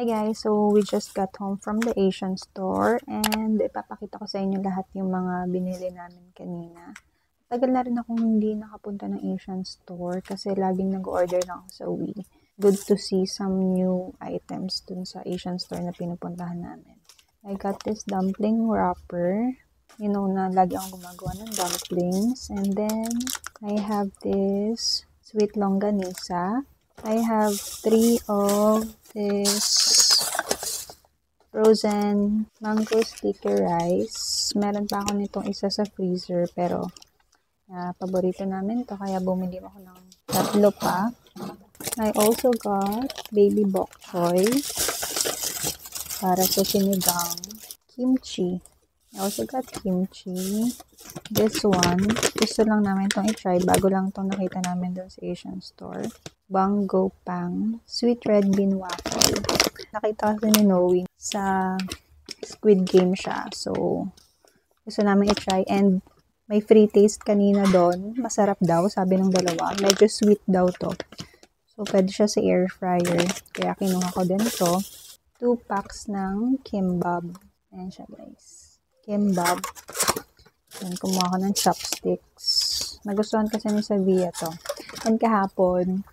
Hi guys, so we just got home from the Asian store and ipapakita ko sa inyo lahat yung mga binili namin kanina. Tagal na rin akong hindi nakapunta ng Asian store kasi laging nag-order na ako sa Wii. Good to see some new items dun sa Asian store na pinupuntahan namin. I got this dumpling wrapper. You know na lagi akong gumagawa ng dumplings. And then I have this sweet longganisa. I have 3 of this frozen mango sticky rice. Meron pa ako nitong isa sa freezer pero paborito namin to kaya bumili ako ng 3 pa. I also got baby bok choy para sa sinigang. Kimchi. I also got kimchi. This one, gusto lang namin itong i-try bago lang itong nakita namin doon sa Asian store. Bango Pang Sweet Red Bean Waffle. Nakita kasi ni Noe sa Squid Game siya. So, gusto namin i-try. And may free taste kanina doon. Masarap daw, sabi ng dalawa. Medyo sweet daw to. So, pwede siya sa air fryer. Kaya kinuha ko din to. 2 packs ng kimbap. Ayan siya guys. Kimbap. And kumuha ko ng chopsticks. Nagustuhan kasi ni Savia to. And kahapon,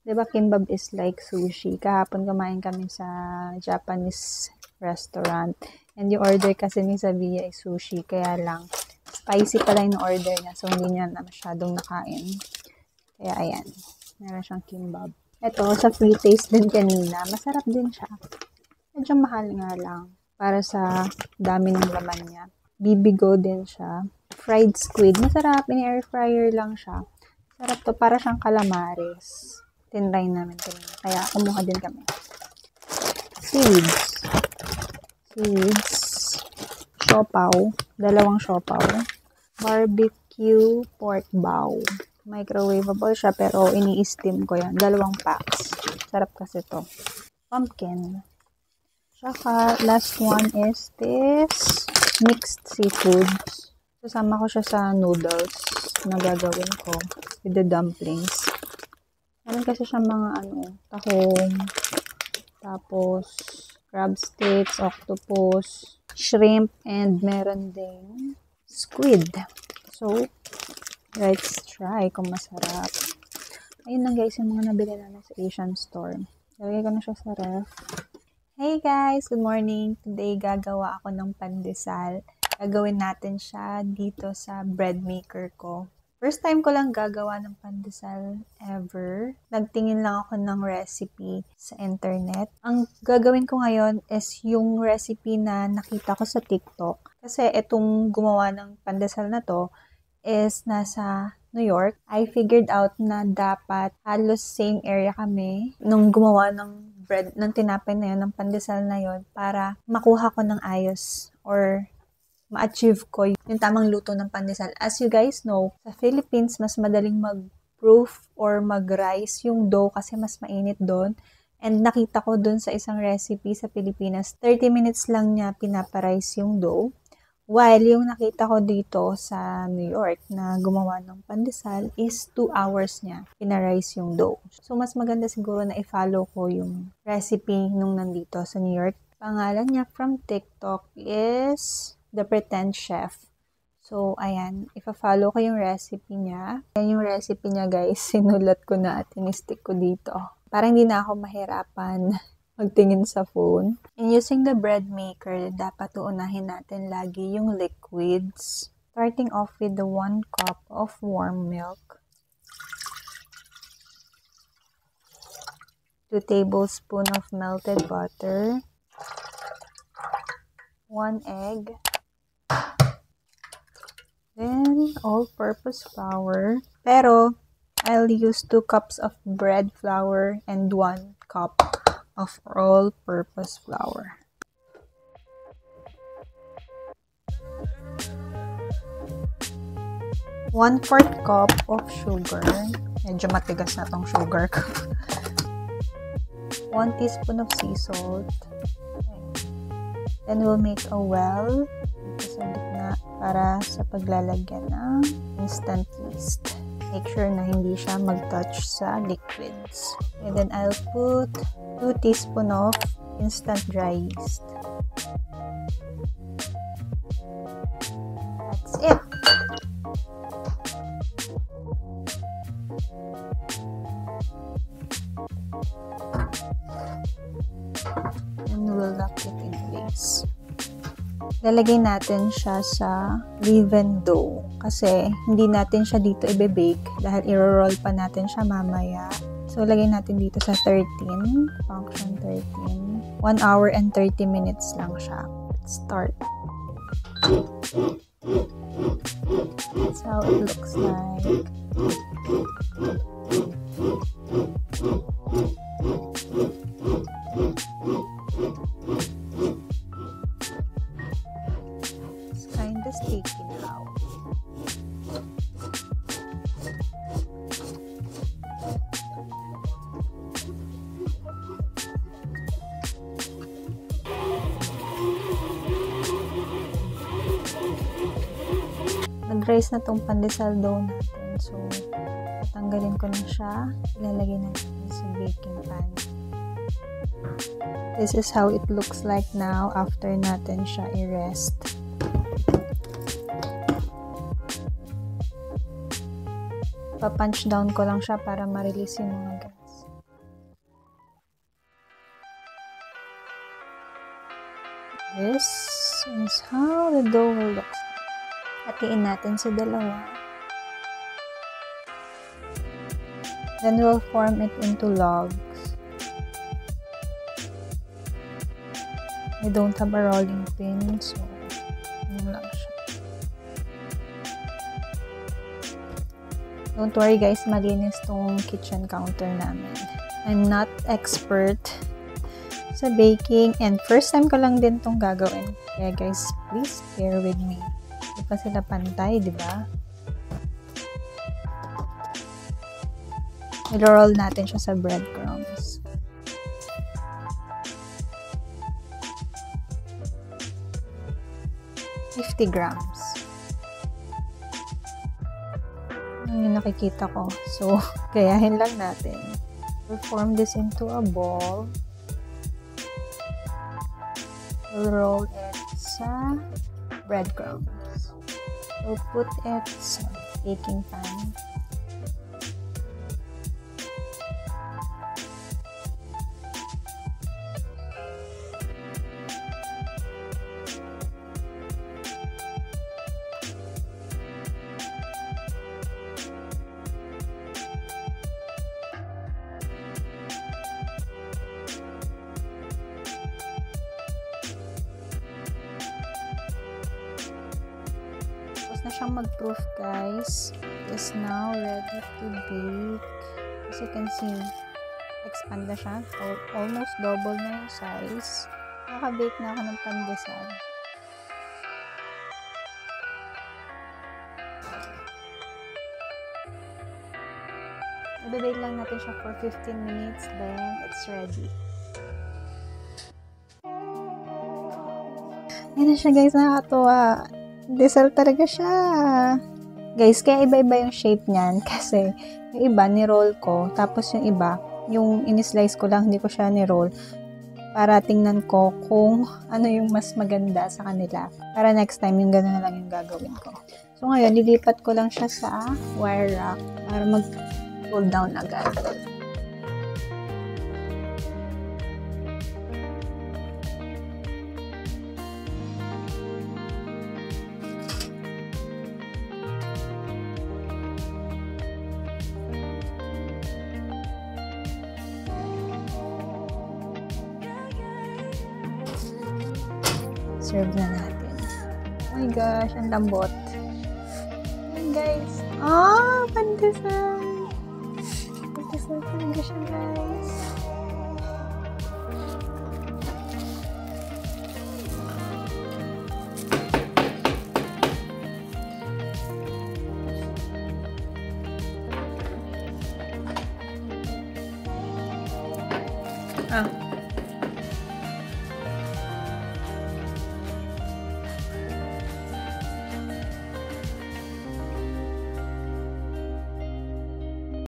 diba kimbap is like sushi? Kahapon kumain kami sa Japanese restaurant. And yung order kasi ni Savia is sushi. Kaya lang, spicy pala yung order niya. So, hindi niya na masyadong nakain. Kaya ayan. Meron siyang kimbap. Ito, sa free taste din kanina. Masarap din siya. Medyo mahal nga lang. Para sa dami ng laman niya. Bibigo din siya. Fried squid. Masarap. In-air fryer lang siya. Sarap to. Para siyang calamares. Tinry namin kanina. Kaya kumuha din kami. Seeds. Siopaw. 2 siopaw. Barbecue pork bowl. Microwavable siya pero ini-steam ko yan. 2 packs. Sarap kasi to. Pumpkin. Saka last one is this mixed seafoods. Sasama ko siya sa noodles na gagawin ko with the dumplings. Meron kasi siya mga tahong, tapos crab sticks, octopus, shrimp, and meron ding squid. So, let's try kung masarap. Ayun lang guys, yung mga nabili namin sa Asian store. Lagay ko na siya sa ref. Hey guys! Good morning! Today gagawa ako ng pandesal. Gagawin natin siya dito sa bread maker ko. First time ko lang gagawa ng pandesal ever. Nagtingin lang ako ng recipe sa internet. Ang gagawin ko ngayon is yung recipe na nakita ko sa TikTok. Kasi itong gumawa ng pandesal na to is nasa New York. I figured out na dapat halos same area kami nung gumawa ng bread, ng tinapay na yun, ng pandesal na yun, para makuha ko ng ayos or ma-achieve ko yung tamang luto ng pandesal. As you guys know, sa Philippines, mas madaling mag-proof or mag-rice yung dough kasi mas mainit doon. And nakita ko doon sa isang recipe sa Pilipinas, 30 minutes lang niya pinaparice yung dough. While yung nakita ko dito sa New York na gumawa ng pandesal is 2 hours niya pinarice yung dough. So, mas maganda siguro na i-follow ko yung recipe nung nandito sa New York. Pangalan niya from TikTok is The Pretend Chef. So, ayan. Ipa-follow ko yung recipe niya. Ayan yung recipe niya guys. Sinulat ko na at in-stick ko dito. Para hindi na ako mahirapan magtingin sa phone. In using the bread maker, dapat uunahin natin lagi yung liquids. Starting off with the 1 cup of warm milk. 2 tablespoons of melted butter. 1 egg. Then, all-purpose flour. Pero, I'll use 2 cups of bread flour and 1 cup of all-purpose flour. One-fourth cup of sugar. Medyo matigas na tong sugar ko. 1 teaspoon of sea salt. Then we'll make a well dito sa gitna para sa paglalagyan ng instant yeast. Make sure na hindi siya mag-touch sa liquids. And then I'll put 2 teaspoons of instant dry yeast. That's it. And we'll lock it in place. Lalagay natin siya sa leaven dough kasi hindi natin siya dito i-bake dahil i-roll pa natin siya mamaya. So, lagay natin dito sa 13, function 13. 1 hour and 30 minutes lang siya. Let's start. That's how it looks like. It's kind of sticky now. Nag-rise na tong pandesal dough natin. So, tatanggalin ko na siya. Ilalagay natin sa baking pan. This is how it looks like now after natin siya i-rest. Pa-punch down ko lang siya para ma-release yung mga gas. This is how the dough will look like. Hatiin natin sa dalawa. Then we'll form it into logs. I don't have a rolling pin, so yun lang siya. Don't worry guys, malinis tong kitchen counter namin. I'm not expert sa baking and first time ko lang din tong gagawin. Kaya guys, please bear with me. Di pa sila pantay, di ba? I-roll natin siya sa breadcrumbs. $50 grams. Ano yung nakikita ko. So, gayahin lang natin. We'll form this into a ball. We'll roll it sa breadcrumbs. We'll put it sa baking pan. Na siyang mag-proof guys. It's now ready to bake. As you can see, expand na siya. Almost double na yung size. Nakaka-bake na ako ng pandesal. I-bake lang natin siya for 15 minutes, then it's ready. Yan na siya guys, nakakatuwa. Desal talaga siya. Guys, kaya iba-iba yung shape niyan kasi yung iba ni-roll ko, tapos yung iba, yung in-slice ko lang, hindi ko siya ni-roll para tingnan ko kung ano yung mas maganda sa kanila. Para next time, yung gano'n na lang yung gagawin ko. So ngayon, nilipat ko lang siya sa wire rack para mag-cool down agad. Serve na natin. Oh my gosh, ang lambot. Ayan guys. Pandesal. Pandesal talaga siya guys. Ah.